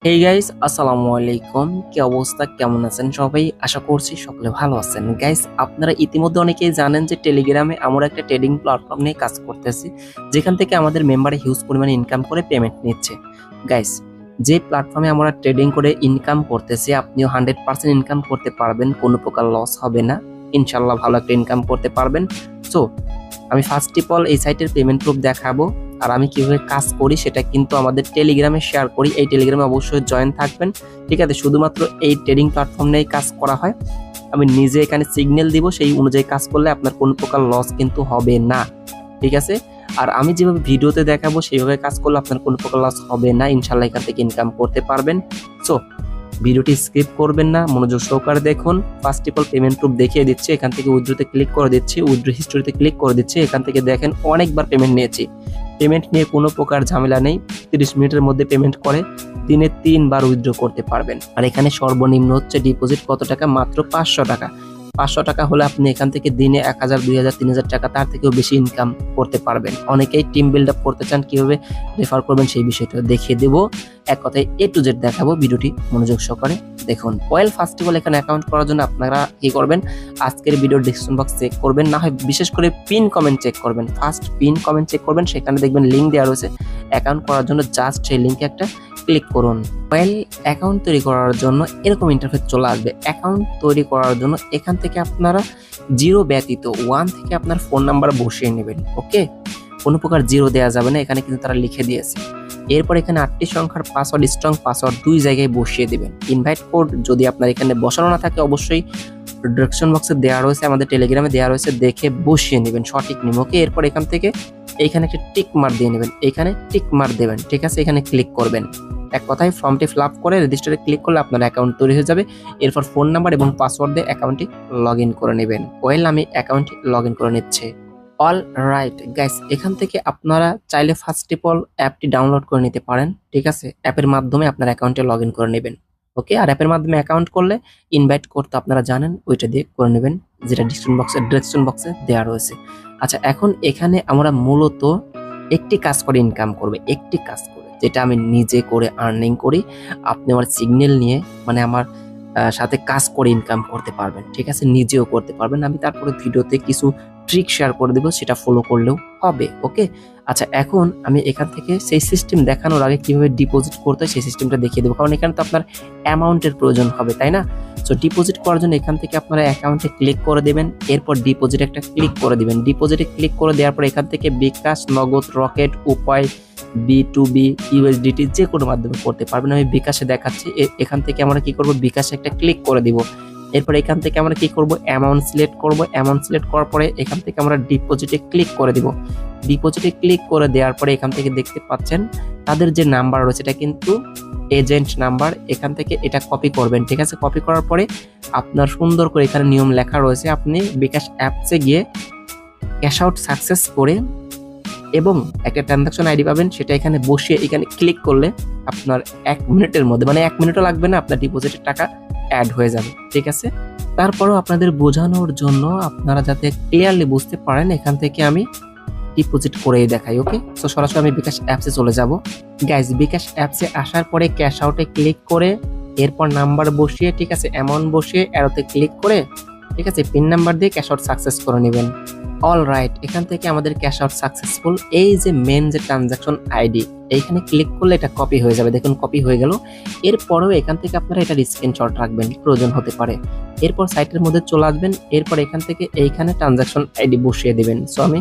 Hey guys, আসসালামু আলাইকুম। কি অবস্থা, কেমন আছেন সবাই? আশা করছি সকলে ভালো আছেন। গাইস, আপনারা ইতিমধ্যে অনেকেই জানেন যে টেলিগ্রামে আমরা একটা ট্রেডিং প্ল্যাটফর্ম নিয়ে কাজ করতেছি, যেখান থেকে আমাদের মেম্বারে হিউজ পরিমাণে ইনকাম করে পেমেন্ট নিচ্ছে। গাইস, যে প্ল্যাটফর্মে আমরা ট্রেডিং করে ইনকাম করতেছি, আপনিও 100% ইনকাম করতে পারবেন, কোনো প্রকার লস হবে না। ইনশাল্লাহ ভালো একটা ইনকাম করতে পারবেন। সো আমি ফার্স্ট অফ অল এই সাইটের পেমেন্ট প্রুফ দেখাবো, আর আমি কিভাবে কাজ করি সেটা কিন্তু আমাদের টেলিগ্রামে শেয়ার করি। এই টেলিগ্রামে অবশ্যই জয়েন থাকবেন, ঠিক আছে? শুধুমাত্র এই ট্রেডিং প্ল্যাটফর্ম নিয়েই কাজ করা হয়। আমি নিজে এখানে সিগন্যাল দিব, সেই অনুযায়ী কাজ করলে আপনার কোনো প্রকার লস কিন্তু হবে না, ঠিক আছে? আর আমি যেভাবে ভিডিওতে দেখাবো সেইভাবে কাজ করলে আপনার কোনো প্রকার লস হবে না। ইনশাল্লাহ এখান থেকে ইনকাম করতে পারবেন। সো ভিডিওটি স্কিপ করবেন না, মনোযোগ সহকারে দেখুন। First of all payment proof দেখিয়ে দিচ্ছি। এখান থেকে উইথড্রোতে ক্লিক করে দিচ্ছি, উইথড্রো হিস্টোরিতে ক্লিক করে দিচ্ছি। এখান থেকে দেখেন অনেকবার পেমেন্ট নিয়েছি। পেমেন্ট নিয়ে কোনো প্রকার ঝামেলা নেই। 30 মিনিটের মধ্যে পেমেন্ট করে দিনে 3 বার উইথড্র করতে পারবেন। আর এখানে সর্বনিম্ন হচ্ছে ডিপোজিট কত টাকা? মাত্র 500 টাকা। 500 টাকা হলে আপনি এখান থেকে দিনে 1000, 2000, 3000 টাকা, তার থেকেও বেশি ইনকাম করতে পারবেন। অনেকেই টিম বিল্ড আপ করতে চান, কিভাবে রেফার করবেন সেই বিষয়টা দেখিয়ে দেবো। এক কথায় A to Z দেখাবো। ভিডিওটি মনোযোগ সহকারে দেখুন। ফার্স্ট অফ অল এখানে অ্যাকাউন্ট করার জন্য আপনারা কি করবেন? আজকের ভিডিওর ডিসক্রিপশন বক্স চেক করবেন, না হয় বিশেষ করে পিন কমেন্ট চেক করবেন। ফার্স্ট পিন কমেন্ট চেক করবেন, সেখানে দেখবেন লিঙ্ক দেওয়া রয়েছে। অ্যাকাউন্ট করার জন্য জাস্ট সেই লিঙ্কে একটা ক্লিক করুন। অ্যাকাউন্ট তৈরি করার জন্য এরকম ইন্টারফেস চলে আসবে। অ্যাকাউন্ট তৈরি করার জন্য এখান থেকে আপনারা জিরো ব্যতীত 1 থেকে আপনার ফোন নাম্বার বসিয়ে নেবেন। ওকে, কোনো প্রকার জিরো দেওয়া যাবে না, এখানে কিন্তু তারা লিখে দিয়েছে। এরপর এখানে 8টি সংখ্যার পাসওয়ার্ড, স্ট্রং পাসওয়ার্ড 2 জায়গায় বসিয়ে দেবেন। ইনভাইট কোড যদি আপনার এখানে বসানো না থাকে, অবশ্যই ডিসক্রিপশন বক্সে দেওয়া রয়েছে, আমাদের টেলিগ্রামে দেওয়া রয়েছে, দেখে বসিয়ে নেবেন সঠিক নিয়ম। ওকে, এরপর এখান থেকে এইখানে একটা টিক মার্ক দিয়ে নেবেন, এখানে টিক মার্ক দেবেন, ঠিক আছে? এখানে ক্লিক করবেন। এক কথায় ফর্মটি ফিল আপ করে রেজিস্টারে ক্লিক করলে আপনার অ্যাকাউন্ট তৈরি হয়ে যাবে। এরপর ফোন নাম্বার এবং পাসওয়ার্ড দিয়ে অ্যাকাউন্টটি লগ ইন করে নেবেন। আমি অ্যাকাউন্টটি লগ ইন করে নিচ্ছি। অল রাইট গাইস, এখান থেকে আপনারা চাইলে ফার্স্ট অফ অল অ্যাপটি ডাউনলোড করে নিতে পারেন, ঠিক আছে? অ্যাপের মাধ্যমে আপনার অ্যাকাউন্টে লগ ইন করে নেবেন। ওকে, আর অ্যাপের মাধ্যমে অ্যাকাউন্ট করলে ইনভাইট করতে আপনারা জানেন, ওইটা দিয়ে করে নেবেন, যেটা ডিসক্রিপশন বক্সে দেওয়া রয়েছে। আচ্ছা, এখন এখানে আমরা মূলত একটি কাজ করে ইনকাম করবে, একটি কাজ করে, যেটা আমি নিজে করে আর্নিং করি। আপনি আমার সিগন্যাল নিয়ে, মানে আমার সাথে কাজ করে ইনকাম করতে পারবেন, ঠিক আছে? নিজেও করতে পারবেন। আমি তারপরে ভিডিওতে কিছু ট্রিক শেয়ার করে দেবো, সেটা ফলো করলেও হবে। ওকে, আচ্ছা, এখন আমি এখান থেকে সেই সিস্টেম দেখানোর আগে কিভাবে ডিপোজিট করতে হয় সেই সিস্টেমটা দেখিয়ে দেবো, কারণ এখানে তো আপনার অ্যামাউন্টের প্রয়োজন হবে, তাই না? সো ডিপোজিট করার জন্য এখান থেকে আপনারা অ্যাকাউন্টে ক্লিক করে দেবেন, এরপর ডিপোজিট একটা ক্লিক করে দিবেন। ডিপোজিটে ক্লিক করে দেওয়ার পর এখান থেকে বিকাশ, নগদ, রকেট, উপায়, B2B, USDT যে কোনো মাধ্যমে করতে পারবেন। আমি বিকাশে দেখাচ্ছি। এখান থেকে আমরা কি করব? বিকাশে একটা ক্লিক করে দিব। এরপর এখান থেকে আমরা কি করব? অ্যামাউন্ট সিলেক্ট করব। অ্যামাউন্ট সিলেক্ট করার পরে এখান থেকে আমরা ডিপোজিটে ক্লিক করে দিব। ডিপোজিটে ক্লিক করে দেওয়ার পরে এখান থেকে দেখতে পাচ্ছেন তাদের যে নাম্বার রয়েছে, এটা কিন্তু এজেন্ট নাম্বার। এখান থেকে এটা কপি করবেন, ঠিক আছে? কপি করার পরে আপনার সুন্দর করে এখানে নিয়ম লেখা রয়েছে, আপনি বিকাশ অ্যাপসে গিয়ে ক্যাশ আউট সাকসেস করে এবং একটা ট্রানজাকশন আইডি পাবেন, সেটা এখানে বসিয়ে এখানে ক্লিক করলে আপনার 1 মিনিটের মধ্যে, মানে 1 মিনিটও লাগবে না, আপনার ডিপোজিটের টাকা অ্যাড হয়ে যাবে, ঠিক আছে? তারপরেও আপনাদের বোঝানোর জন্য, আপনারা যাতে ক্লিয়ারলি বুঝতে পারেন, এখান থেকে আমি ডিপোজিট করেই দেখাই। ওকে, সো সরাসরি আমি বিকাশ অ্যাপসে চলে যাব। গাইজ, বিকাশ অ্যাপসে আসার পরে ক্যাশ আউটে ক্লিক করে এরপর নাম্বার বসিয়ে, ঠিক আছে, অ্যামাউন্ট বসিয়ে অ্যারোতে ক্লিক করে, ঠিক আছে, পিন নাম্বার দিয়ে ক্যাশ আউট সাকসেস করে নেবেন। অল রাইট, এখান থেকে আমাদের ক্যাশ আউট সাকসেসফুল। এই যে মেন যে ট্রানজাকশন আইডি, এইখানে ক্লিক করলে এটা কপি হয়ে যাবে। দেখুন কপি হয়ে গেল। এরপরেও এখান থেকে আপনারা এটার স্ক্রিনশট রাখবেন, প্রয়োজন হতে পারে। এরপর সাইটের মধ্যে চলে আসবেন। এরপর এখান থেকে এইখানে ট্রানজাকশন আইডি বসিয়ে দিবেন। সো আমি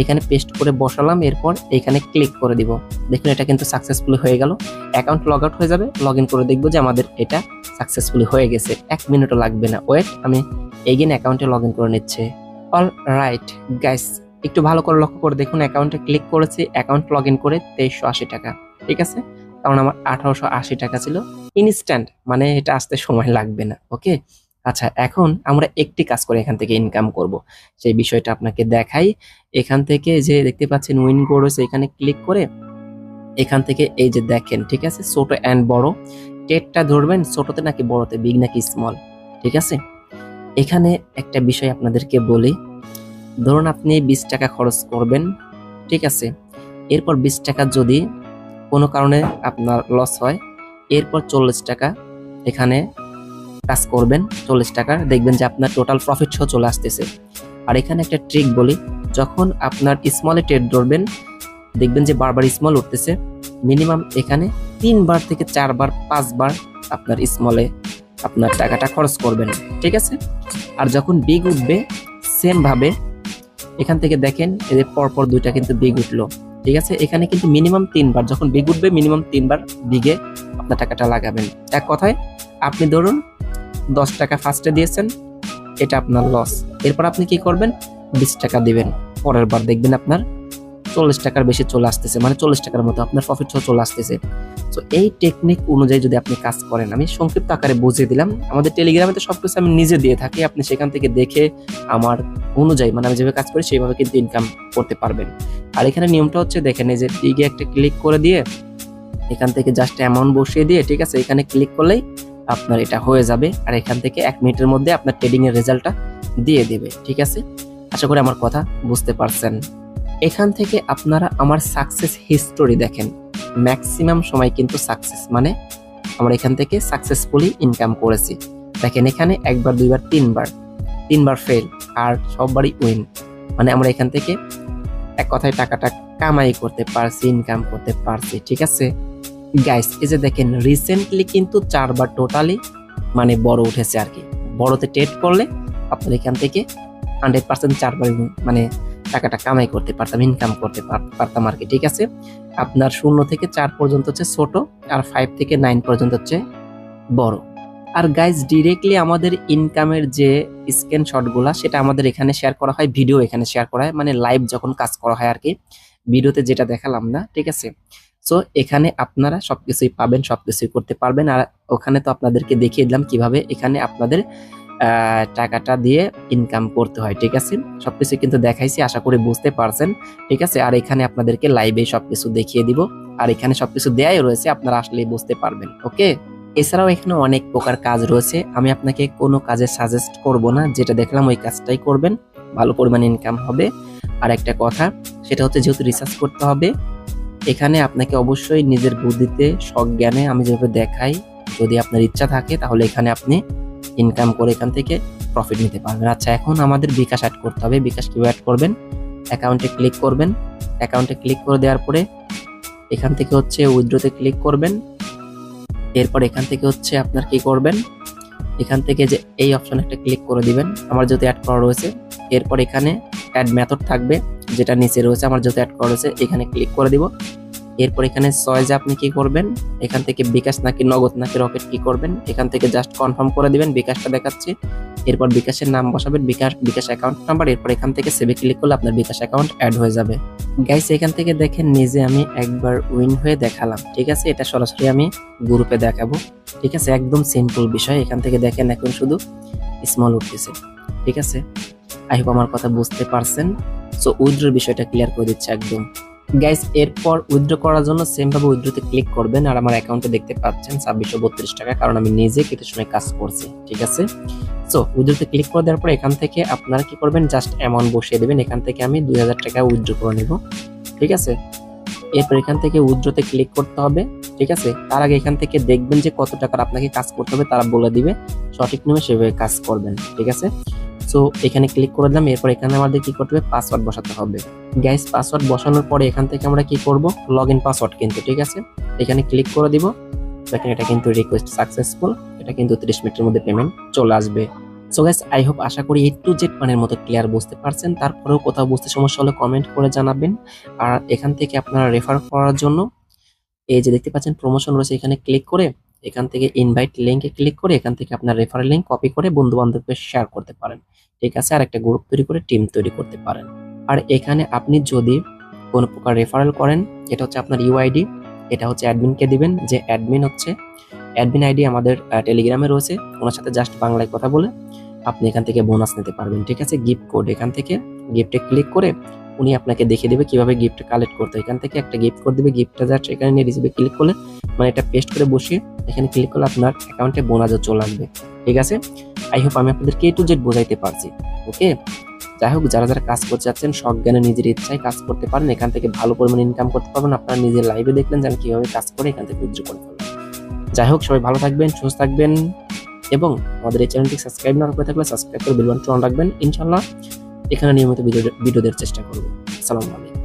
এখানে পেস্ট করে বসালাম, এরপর এইখানে ক্লিক করে দিব। দেখুন এটা কিন্তু সাকসেসফুলি হয়ে গেল। অ্যাকাউন্ট লগ আউট হয়ে যাবে, লগ ইন করে দেখবো যে আমাদের এটা সাকসেসফুলি হয়ে গেছে। 1 মিনিটও লাগবে না। ওয়েট, আমি এগেইন অ্যাকাউন্টে লগ ইন করে নিচ্ছে। অল রাইট গাইস, একটু ভালো করে লক্ষ্য করে দেখুন, অ্যাকাউন্টে ক্লিক করেছি, অ্যাকাউন্ট লগ ইন করে 2380 টাকা, ঠিক আছে? কারণ আমার 1880 টাকা ছিল। ইনস্ট্যান্ট, মানে এটা আসতে সময় লাগবে না। ওকে, আচ্ছা, এখন আমরা একটি কাজ করে এখান থেকে ইনকাম করব, সেই বিষয়টা আপনাকে দেখাই। এখান থেকে যে দেখতে পাচ্ছেন উইন গো রয়েছে, এখানে ক্লিক করে এখান থেকে এই যে দেখেন, ঠিক আছে, ছোট অ্যান্ড বড়, টেটটা ধরবেন ছোটতে নাকি বড়তে, বিগ নাকি স্মল, ঠিক আছে? এখানে একটা বিষয় আপনাদেরকে বলি, ধরুন আপনি 20 টাকা খরচ করবেন, ঠিক আছে? এরপর 20 টাকা যদি কোনো কারণে আপনার লস হয়, এরপর 40 টাকা এখানে কাজ করবেন, 40 টাকার দেখবেন যে আপনার টোটাল প্রফিট সহ চলে আসতেছে। আর এখানে একটা ট্রিক বলি, যখন আপনার স্মলে ট্রেড ধরবেন দেখবেন যে বারবার স্মল উঠতেছে, মিনিমাম এখানে 3 বার থেকে 4 বার 5 বার আপনার স্মলে আপনার টাকাটা খরচ করবেন, ঠিক আছে। আর যখন বিগ উঠবে সেম ভাবে এখান থেকে দেখেন এই যে পরপর দুইটা কিন্তু বিগ উঠলো, ঠিক আছে। এখানে কিন্তু মিনিমাম 3 বার যখন বিগ উঠবে মিনিমাম 3 বার বিগে আপনার টাকাটা লাগাবেন। এক কথায় আপনি ধরুন 10 টাকা ফার্স্টে দিয়েছেন, এটা আপনার লস, এরপর আপনি কি করবেন 20 টাকা দিবেন, পরের বার দেখবেন আপনার 40 টাকার বেশি চলে আসতেছে, মানে 40 টাকার মতো আপনার প্রফিট সহ চলে আসতেছে। তো এই টেকনিক অনুযায়ী যদি আপনি কাজ করেন, আমি সংক্ষিপ্ত আকারে বুঝিয়ে দিলাম, আমাদের টেলিগ্রামে তো সবকিছু আমি নিজে দিয়ে থাকি, আপনি সেখান থেকে দেখে আমার অনুযায়ী মানে আমি যেভাবে কাজ করি সেইভাবে কিন্তু ইনকাম করতে পারবেন। আর এখানে নিয়মটা হচ্ছে দেখেন, এই যে টিগে একটা ক্লিক করে দিয়ে এখান থেকে জাস্ট অ্যামাউন্ট বসিয়ে দিয়ে, ঠিক আছে, এখানে ক্লিক করলেই আপনার এটা হয়ে যাবে। আর এখান থেকে 1 মিনিটের মধ্যে আপনার ট্রেডিং এর রেজাল্টটা দিয়ে দেবে, ঠিক আছে। আশা করি আমার কথা বুঝতে পারছেন। এখান থেকে আপনারা আমার সাকসেস হিস্টোরি দেখেন, ম্যাক্সিমাম সময় কিন্তু সাকসেস, মানে আমরা এখান থেকে সাকসেসফুলি ইনকাম করেছি। দেখেন এখানে 1 বার 2 বার 3 বার ফেল, আর সববারই উইন, মানে আমরা এখান থেকে এক কথায় টাকাটা কামাই করতে পারছি, ইনকাম করতে পারছি, ঠিক আছে গাইস। এই যে দেখেন রিসেন্টলি কিন্তু 4 বার টোটালি মানে বড় উঠেছে আর কি। বড়তে ট্রেড করলে আপনার এখান থেকে 100% 4 বার মানে টাকাটা কামাই করতে পারতাম, ইনকাম করতে পারতাম আর কি, ঠিক আছে। আপনার 0 থেকে 4 পর্যন্ত হচ্ছে ছোট, আর 5 থেকে 9 পর্যন্ত হচ্ছে বড়। আর গাইজ ডিরেক্টলি আমাদের ইনকামের যে স্ক্রিনশট গুলা সেটা আমাদের এখানে শেয়ার করা হয়, ভিডিও এখানে শেয়ার করা হয়, মানে লাইভ যখন কাজ করা হয় আর কি, ভিডিওতে যেটা দেখালাম না, ঠিক আছে। সো এখানে আপনারা সবকিছুই পাবেন, সবকিছুই করতে পারবেন। আর ওখানে তো আপনাদেরকে দেখিয়ে দিলাম কিভাবে এখানে আপনাদের টাকাটা দিয়ে ইনকাম করতে হয়, ঠিক আছে। সবকিছু কিন্তু দেখাইছি, আশা করি বুঝতে পারছেন, ঠিক আছে। আর এখানে আপনাদেরকে লাইভে সবকিছু দেখিয়ে দিব, আর এখানে সবকিছু দেয়াই রয়েছে, আপনারা আসলেই বুঝতে পারবেন, ওকে। এছাড়াও এখানে অনেক প্রকার কাজ রয়েছে, আমি আপনাকে কোনো কাজে সাজেস্ট করব না, যেটা দেখলাম ওই কাজটাই করবেন, ভালো পরিমাণে ইনকাম হবে। আর একটা কথা সেটা হচ্ছে যেহেতু রিসার্চ করতে হবে, এখানে আপনাকে অবশ্যই নিজের বুদ্ধিতে সজ্ঞানে আমি যেভাবে দেখাই, যদি আপনার ইচ্ছা থাকে তাহলে এখানে আপনি ইনকাম করে এখান থেকে প্রফিট নিতে পারবেন। আচ্ছা, এখন আমাদের বিকাশ অ্যাড করতে হবে। বিকাশ কিভাবে অ্যাড করবেন? অ্যাকাউন্টে ক্লিক করবেন, অ্যাকাউন্টে ক্লিক করে দেওয়ার পরে এখান থেকে হচ্ছে উইথড্রোতে ক্লিক করবেন। এরপর এখান থেকে হচ্ছে আপনার কি করবেন, এখান থেকে যে এই অপশন একটা ক্লিক করে দিবেন, আমার যেহেতু অ্যাড করা রয়েছে। এরপর এখানে অ্যাড মেথড থাকবে, যেটা নিচে রয়েছে, আমার যেহেতু অ্যাড করা রয়েছে এখানে ক্লিক করে দিব। এরপর এখানে চয়েসে আপনি কি করবেন, এখান থেকে বিকাশ নাকি নগদ নাকি রকেট কি করবেন, এখান থেকে জাস্ট কনফার্ম করে দিবেন, বিকাশটা দেখাচ্ছি। এরপর বিকাশের নাম বসাবেন, বিকাশ অ্যাকাউন্ট নাম্বার। এরপর এখান থেকে সেভে ক্লিক করলে আপনার বিকাশ অ্যাকাউন্ট অ্যাড হয়ে যাবে। গাইস এখান থেকে দেখেন নিজে আমি একবার উইন হয়ে দেখালাম, ঠিক আছে। এটা সরাসরি আমি গ্রুপে দেখাবো, ঠিক আছে। একদম সিম্পল বিষয়। এখান থেকে দেখেন এখন শুধু স্মল উঠতেছে, ঠিক আছে। আই হোপ আমার কথা বুঝতে পারছেন। সো উইথড্রোর বিষয়টা ক্লিয়ার করে দিচ্ছে একদম। গাইস এরপর উইথড্র করার জন্য সেম ভাবে উইথড্রোতে ক্লিক করবেন, আর আমার অ্যাকাউন্টে দেখতে পাচ্ছেন 2632 টাকা, কারণ আমি নিজে কিছু সময় কাজ করছি, ঠিক আছে। সো উইথড্রোতে ক্লিক করে দেওয়ার পর এখান থেকে আপনারা কি করবেন, জাস্ট অ্যামাউন্ট বসিয়ে দেবেন। এখান থেকে আমি 2000 টাকা উইথড্র করে নেব, ঠিক আছে। এরপর এখান থেকে উইথড্রোতে ক্লিক করতে হবে, ঠিক আছে। তার আগে এখান থেকে দেখবেন যে কত টাকার আপনাকে কাজ করতে হবে, তারা বলে দিবে, সঠিক নিয়মে সেভাবে কাজ করবেন, ঠিক আছে। সো এখানে ক্লিক করে দিলাম। এরপর এখানে আমাদের কি করতে হবে, পাসওয়ার্ড বসাতে হবে। গাইস পাসওয়ার্ড বসানোর পরে এখান থেকে আমরা কি করব, লগইন পাসওয়ার্ড কিন্তু, ঠিক আছে। এখানে ক্লিক করে দিব। দেখেন এটা কিন্তু রিকোয়েস্ট সাকসেসফুল, এটা কিন্তু 30 মিনিটের মধ্যে পেমেন্ট চলে আসবে। সো গাইস আই হোপ আশা করি A to Z মানের মতো ক্লিয়ার বুঝতে পারছেন। তারপরেও কোথাও বুঝতে সমস্যা হলে কমেন্ট করে জানাবেন। আর এখান থেকে আপনারা রেফার করার জন্য এই যে দেখতে পাচ্ছেন প্রমোশন রয়েছে, এখানে ক্লিক করে এখান থেকে ইনভাইট লিংকে ক্লিক করে এখান থেকে আপনার রেফারেল লিংক কপি করে বন্ধু বান্ধবকে শেয়ার করতে পারেন, ঠিক আছে। আর একটা গ্রুপ তৈরি করে টিম তৈরি করতে পারেন। আর এখানে আপনি যদি কোনো প্রকার রেফারেল করেন, এটা হচ্ছে আপনার ইউআইডি, এটা হচ্ছে অ্যাডমিনকে দিবেন, যে অ্যাডমিন হচ্ছে অ্যাডমিন আইডি আমাদের টেলিগ্রামে রয়েছে, ওনার সাথে জাস্ট বাংলায় কথা বলে আপনি এখান থেকে বোনাস নিতে পারবেন, ঠিক আছে। গিফট কোড, এখান থেকে গিফটে ক্লিক করে উনি আপনাকে দেখিয়ে দেবে কিভাবে গিফট কালেক্ট করতে হয়। এখান থেকে একটা গিফট কোড দিবে, গিফটটা জাস্ট এখানে নিয়ে রিসিভে ক্লিক করলে মানে এটা পেস্ট করে বসিয়ে এখানে ক্লিক করলে আপনার অ্যাকাউন্টে বোনাসও চলে আসবে, ঠিক আছে। আই হোপ আমি আপনাদেরকে A to Z বোঝাইতে পারছি, ওকে। যাই হোক, যারা যারা কাজ করতে চাচ্ছেন সজ্ঞানে নিজের ইচ্ছায় কাজ করতে পারেন, এখান থেকে ভালো পরিমাণে ইনকাম করতে পারবেন। আপনারা নিজের লাইভে দেখলেন যে আমি কিভাবে কাজ করে এখান থেকে উইথড্র করে ফেললাম। যাই হোক, সবাই ভালো থাকবেন, সুস্থ থাকবেন এবং আমাদের এই চ্যানেলটি সাবস্ক্রাইব না করে থাকলে সাবস্ক্রাইব করে বেল বাটন অন রাখবেন। ইনশাআল্লাহ এখানে নিয়মিত ভিডিও দেওয়ার চেষ্টা করব। আসসালামু আলাইকুম।